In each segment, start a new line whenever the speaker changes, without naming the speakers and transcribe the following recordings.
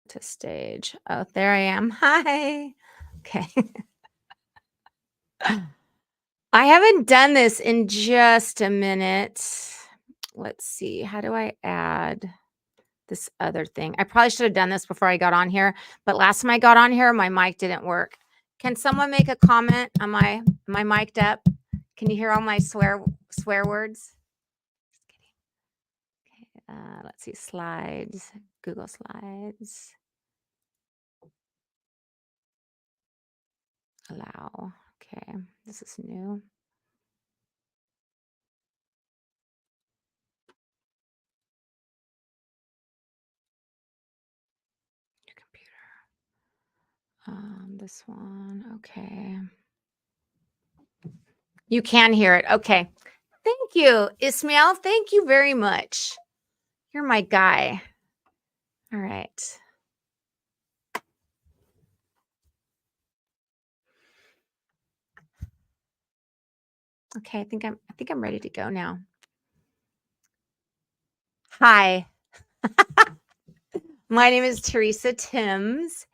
to stage. Oh, there I am. Hi. Okay. I haven't done this in just a minute. Let's see. How do I add this other thing? I probably should have done this before I got on here, but last time I got on here, my mic didn't work. Can someone make a comment? Am I mic'd up? Can you hear all my swear words? Just kidding. Okay, let's see. Slides. Google Slides. Allow. Okay, this is new. Your computer. This one. Okay. You can hear it. Okay. Thank you, Ismail. Thank you very much. You're my guy. All right. Okay, I think I'm ready to go now. Hi. My name is Teresa Timms.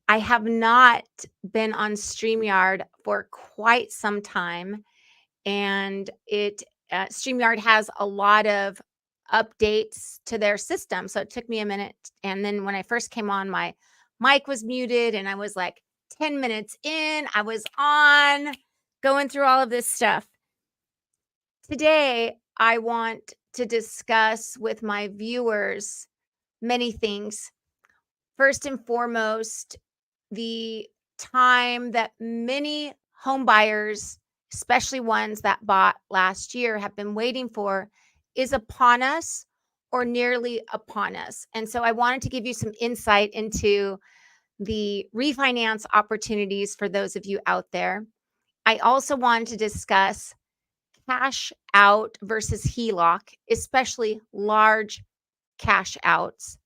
I have not been on StreamYard for quite some time, and StreamYard has a lot of updates to their system, so it took me a minute. And then when I first came on, my mic was muted, and I was like 10 minutes in, I was on, going through all of this stuff. Today, I want to discuss with my viewers many things. First and foremost, the time that many home buyers, especially ones that bought last year, have been waiting for is upon us or nearly upon us. And so I wanted to give you some insight into the refinance opportunities for those of you out there. I also wanted to discuss cash out versus Heloc, especially large cash outs,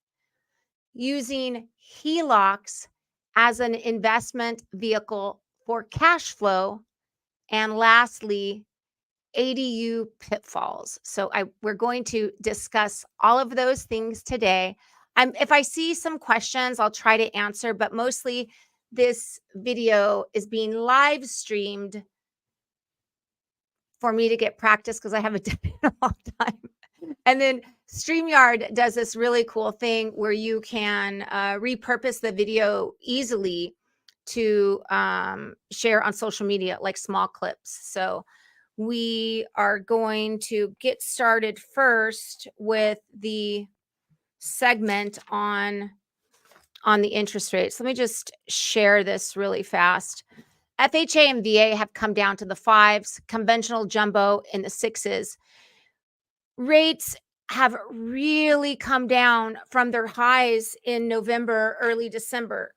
using Helocs as an investment vehicle for cash flow, and lastly, ADU pitfalls. So we're going to discuss all of those things today. If I see some questions, I'll try to answer, but mostly this video is being live streamed for me to get practice because I haven't done it in a long time. And then StreamYard does this really cool thing where you can repurpose the video easily to share on social media, like small clips. So we are going to get started first with the segment on the interest rates. Let me just share this really fast. FHA and VA have come down to the 5s, conventional jumbo in the 6s. Rates have really come down from their highs in November, early December.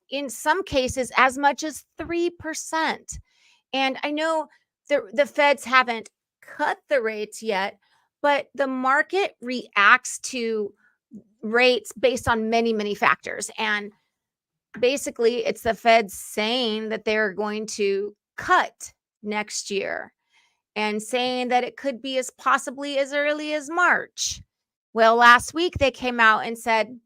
In some cases, as much as 3%. And I know the feds haven't cut the rates yet, but the market reacts to rates based on many, many factors. And basically, it's the feds saying that they're going to cut next year and saying that it could be as possibly as early as March. Well, last week they came out and said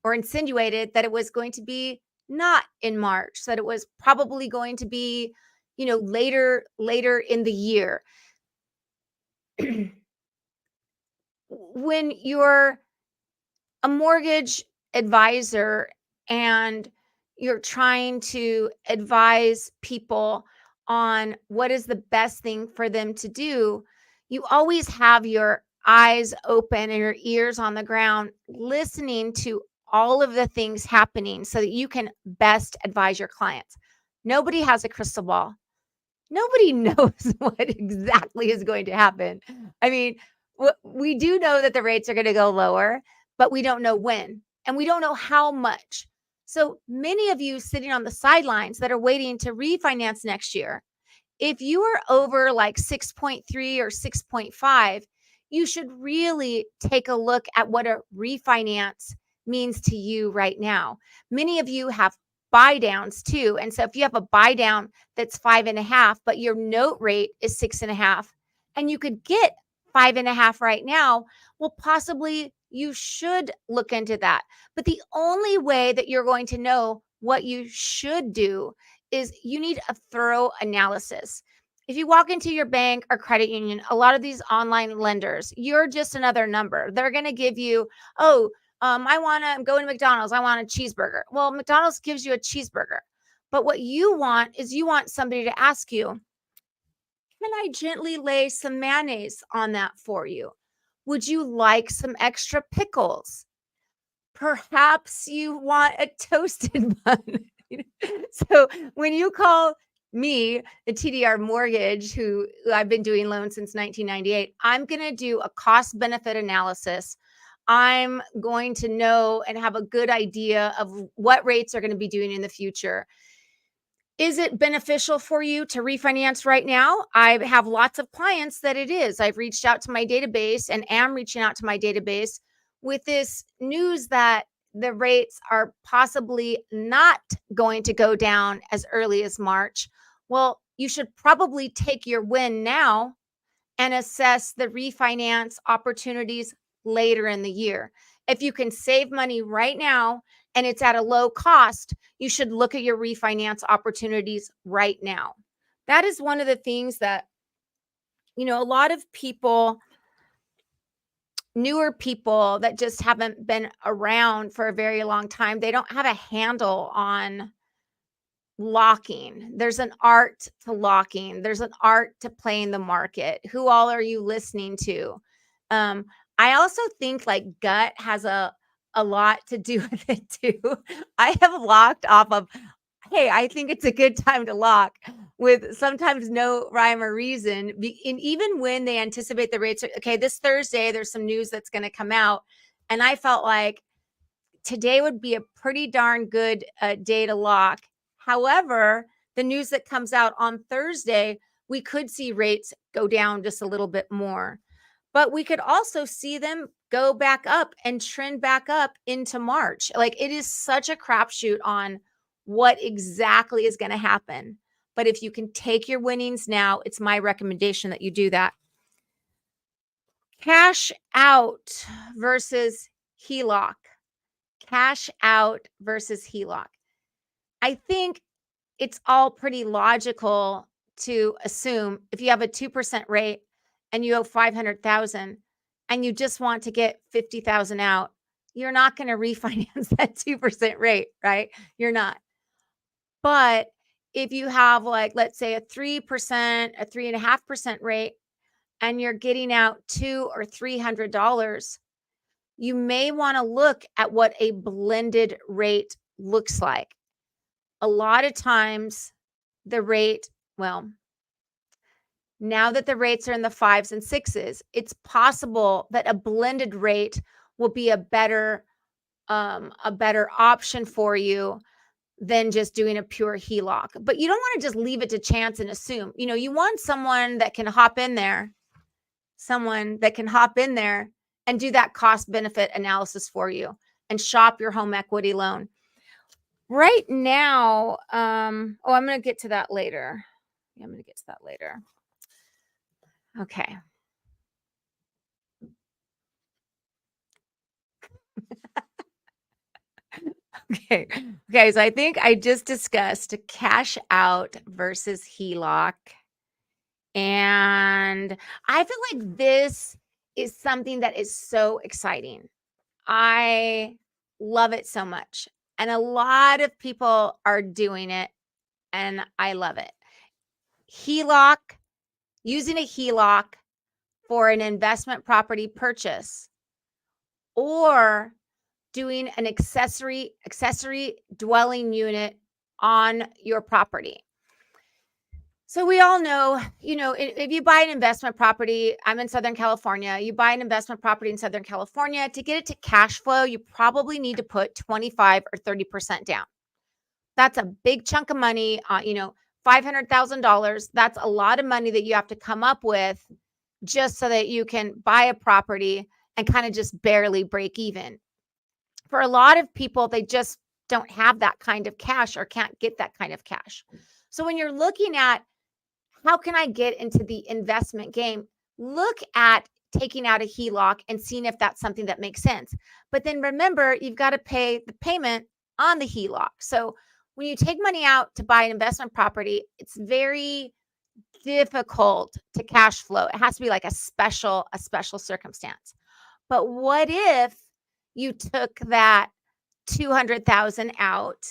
or insinuated that it was going to be not in March, that it was probably going to be, later in the year. When you're a mortgage advisor and you're trying to advise people on what is the best thing for them to do, you always have your eyes open and your ears on the ground, listening to all of the things happening so that you can best advise your clients. Nobody has a crystal ball. Nobody knows what exactly is going to happen. I mean, we do know that the rates are going to go lower, but we don't know when, and we don't know how much. So many of you sitting on the sidelines that are waiting to refinance next year, if you are over like 6.3 or 6.5, you should really take a look at what a refinance means to you right now. Many of you have buy downs too. And so if you have a buy down that's 5.5, but your note rate is 6.5, and you could get 5.5 right now, well, possibly you should look into that. But the only way that you're going to know what you should do is you need a thorough analysis. If you walk into your bank or credit union, a lot of these online lenders, you're just another number. They're going to give you, oh, I want to go to McDonald's. I want a cheeseburger. Well, McDonald's gives you a cheeseburger. But what you want is you want somebody to ask you, can I gently lay some mayonnaise on that for you? Would you like some extra pickles? Perhaps you want a toasted bun. So when you call me, the TDR Mortgage, who I've been doing loans since 1998, I'm going to do a cost benefit analysis. I'm going to know and have a good idea of what rates are going to be doing in the future. Is it beneficial for you to refinance right now? I have lots of clients that it is. I've reached out to my database and am reaching out to my database with this news that the rates are possibly not going to go down as early as March. Well, you should probably take your win now and assess the refinance opportunities later in the year. If you can save money right now and it's at a low cost, you should look at your refinance opportunities right now. That is one of the things that, a lot of people, newer people that just haven't been around for a very long time, they don't have a handle on locking. There's an art to locking. There's an art to playing the market. Who all are you listening to? Um, I also think like gut has a lot to do with it too. I have locked off of, hey, I think it's a good time to lock with sometimes no rhyme or reason. And even when they anticipate the rates, okay, this Thursday, there's some news that's going to come out. And I felt like today would be a pretty darn good day to lock. However, the news that comes out on Thursday, we could see rates go down just a little bit more. But we could also see them go back up and trend back up into March. Like it is such a crapshoot on what exactly is going to happen. But if you can take your winnings now, it's my recommendation that you do that. Cash out versus Heloc. Cash out versus Heloc. I think it's all pretty logical to assume if you have a 2% rate and you owe 500,000 and you just want to get 50,000 out, you're not going to refinance that 2% rate, right? You're not. But if you have like, let's say a 3%, a 3.5% rate, and you're getting out $200 or $300, you may want to look at what a blended rate looks like. A lot of times the rate, well, now that the rates are in the 5s and 6s, it's possible that a blended rate will be a better option for you than just doing a pure HELOC. But you don't want to just leave it to chance and assume. You want someone that can hop in there, and do that cost benefit analysis for you and shop your home equity loan. Right now, I'm going to get to that later. Okay. Okay. Okay. So I think I just discussed cash out versus HELOC. And I feel like this is something that is so exciting. I love it so much. And a lot of people are doing it, and I love it. HELOC, using a HELOC for an investment property purchase, or doing an accessory dwelling unit on your property. So we all know, if you buy an investment property, I'm in Southern California, you buy an investment property in Southern California, to get it to cash flow, you probably need to put 25 or 30% down. That's a big chunk of money, $500,000. That's a lot of money that you have to come up with just so that you can buy a property and kind of just barely break even. For a lot of people, they just don't have that kind of cash or can't get that kind of cash. So when you're looking at how can I get into the investment game, look at taking out a HELOC and seeing if that's something that makes sense. But then remember, you've got to pay the payment on the HELOC. So when you take money out to buy an investment property, it's very difficult to cash flow. It has to be like a special circumstance. But what if you took that 200,000 out?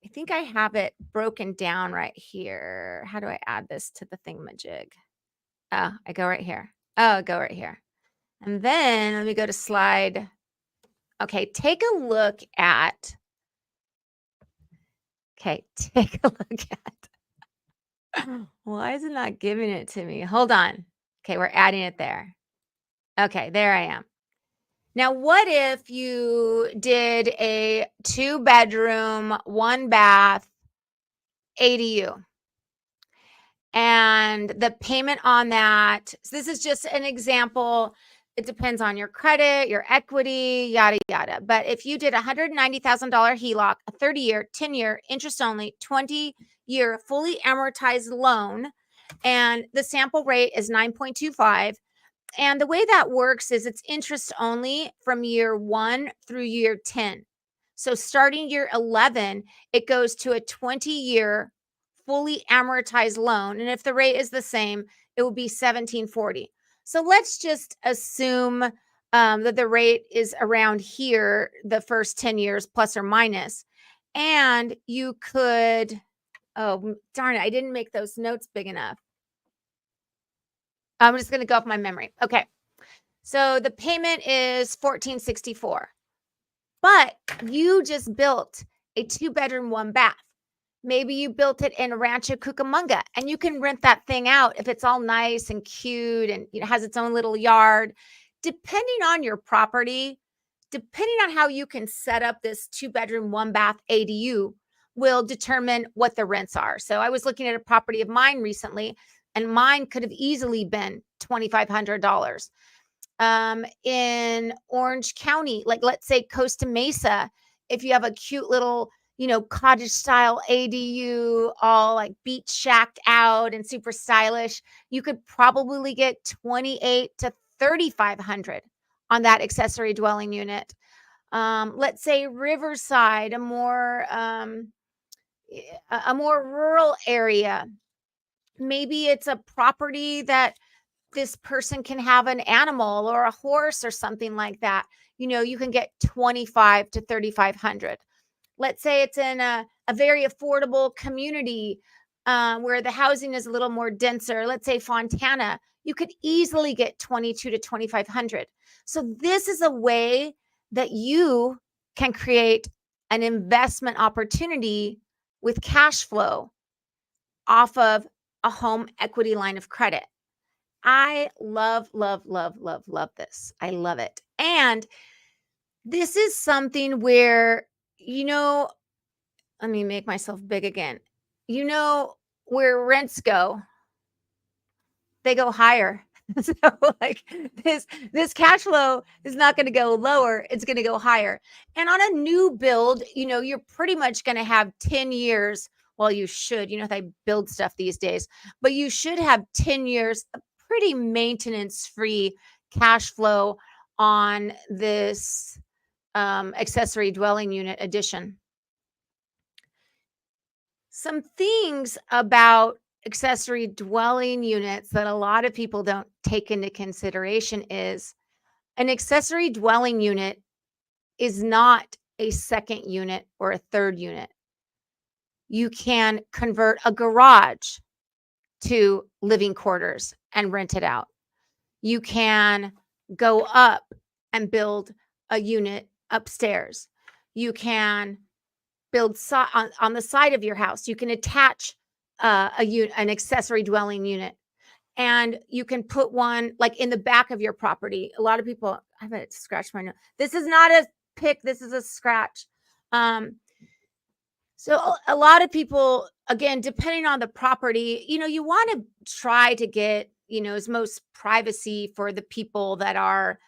I think I have it broken down right here. How do I add this to the thingamajig? Oh, I go right here. Oh, go right here. And then let me go to slide. Okay, take a look at. Okay, take a look at. Why is it not giving it to me? Hold on. Okay, we're adding it there. Okay, there I am. Now, what if you did a 2-bedroom, 1-bath ADU? And the payment on that, so this is just an example. It depends on your credit, your equity, yada, yada. But if you did $190,000 HELOC, a 30-year, 10-year, interest only, 20-year, fully amortized loan, and the sample rate is 9.25. And the way that works is it's interest only from year 1 through year 10. So starting year 11, it goes to a 20-year fully amortized loan. And if the rate is the same, it will be 1740. So let's just assume that the rate is around here, the first 10 years plus or minus. And you could, oh, darn it, I didn't make those notes big enough. I'm just going to go off my memory. Okay. So the payment is $1,464, but you just built a 2-bedroom, 1-bath. Maybe you built it in Rancho Cucamonga, and you can rent that thing out if it's all nice and cute and has its own little yard. Depending on your property, depending on how you can set up this 2-bedroom, 1-bath ADU will determine what the rents are. So I was looking at a property of mine recently, and mine could have easily been $2,500. In Orange County, like let's say Costa Mesa, if you have a cute little, cottage style ADU, all like beach shacked out and super stylish, you could probably get 28 to 3,500 on that accessory dwelling unit. Let's say Riverside, a more rural area. Maybe it's a property that this person can have an animal or a horse or something like that. You can get 25 to 3,500. Let's say it's in a very affordable community where the housing is a little more denser. Let's say Fontana, you could easily get 22 to 2,500. So this is a way that you can create an investment opportunity with cash flow off of a home equity line of credit. I love, love, love, love, love this. I love it. And this is something where, let me make myself big again. Where rents go, they go higher. So like this cash flow is not going to go lower. It's going to go higher. And on a new build, you're pretty much going to have 10 years. Well, you should, they build stuff these days, but you should have 10 years of pretty maintenance-free cash flow on this accessory dwelling unit addition. Some things about accessory dwelling units that a lot of people don't take into consideration is an accessory dwelling unit is not a second unit or a third unit. You can convert a garage to living quarters and rent it out. You can go up and build a unit upstairs. You can build on the side of your house. You can attach an accessory dwelling unit, and you can put one like in the back of your property. A lot of people, I haven't scratched my nose. This is not a pick. This is a scratch. So a lot of people, again, depending on the property, you want to try to get, as most privacy for the people that are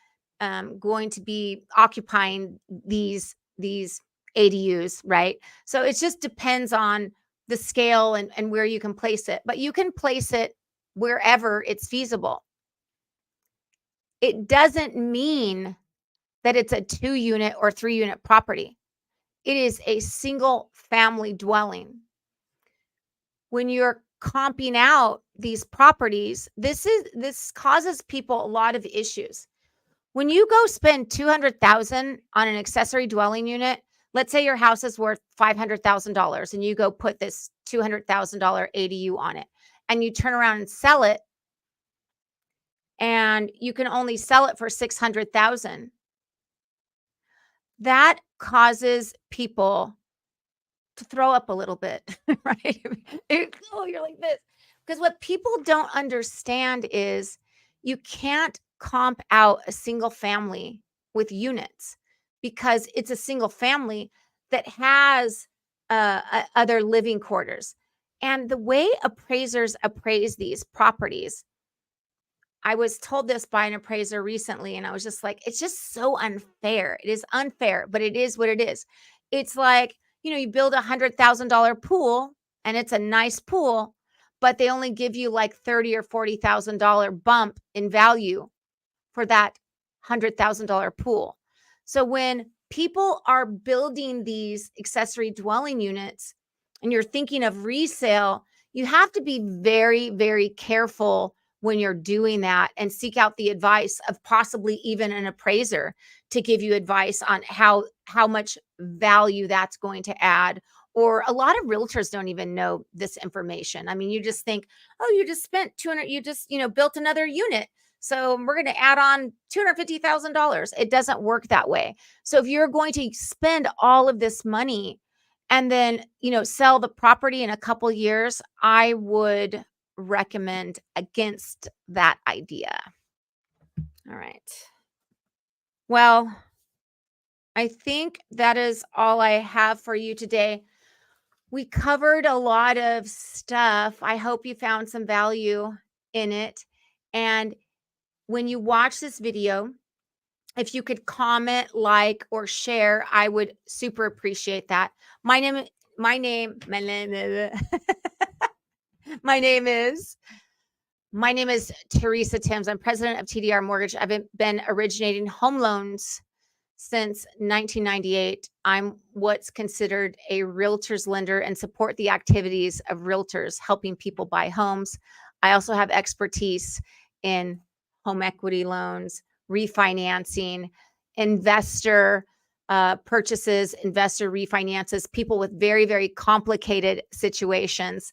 going to be occupying these ADUs, right? So it just depends on the scale and where you can place it, but you can place it wherever it's feasible. It doesn't mean that it's a 2-unit or 3-unit property. It is a single family dwelling. When you're comping out these properties, this causes people a lot of issues. When you go spend $200,000 on an accessory dwelling unit, let's say your house is worth $500,000 and you go put this $200,000 ADU on it, and you turn around and sell it, and you can only sell it for $600,000. That causes people to throw up a little bit, right? Oh, you're like this. Because what people don't understand is you can't comp out a single family with units, because it's a single family that has other living quarters. And the way appraisers appraise these properties, I was told this by an appraiser recently, and I was just like, it's just so unfair. It is unfair, but it is what it is. It's like, you build $100,000 pool, and it's a nice pool, but they only give you like $30,000 or $40,000 bump in value for that $100,000 pool. So when people are building these accessory dwelling units and you're thinking of resale, you have to be very, very careful when you're doing that, and seek out the advice of possibly even an appraiser to give you advice on how much value that's going to add. Or a lot of realtors don't even know this information. I mean, you just think, oh, you just spent 200, you just, built another unit, so we're going to add on $250,000. It doesn't work that way. So if you're going to spend all of this money and then, sell the property in a couple years, I would recommend against that idea. All right. Well, I think that is all I have for you today. We covered a lot of stuff. I hope you found some value in it. And when you watch this video, if you could comment, like, or share, I would super appreciate that. My name my name is Teresa Timms. I'm president of TDR Mortgage. I've been originating home loans since 1998. I'm what's considered a realtor's lender and support the activities of realtors helping people buy homes. I also have expertise in home equity loans, refinancing, investor purchases, investor refinances, people with very, very complicated situations.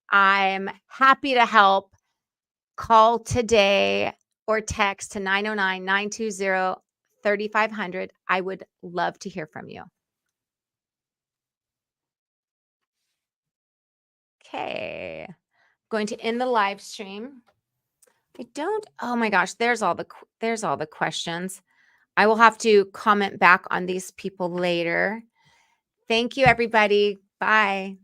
I'm happy to help. Call today or text to 909-920-3500. I would love to hear from you. Okay. Going to end the live stream. Oh my gosh, there's all the questions. I will have to comment back on these people later. Thank you, everybody. Bye.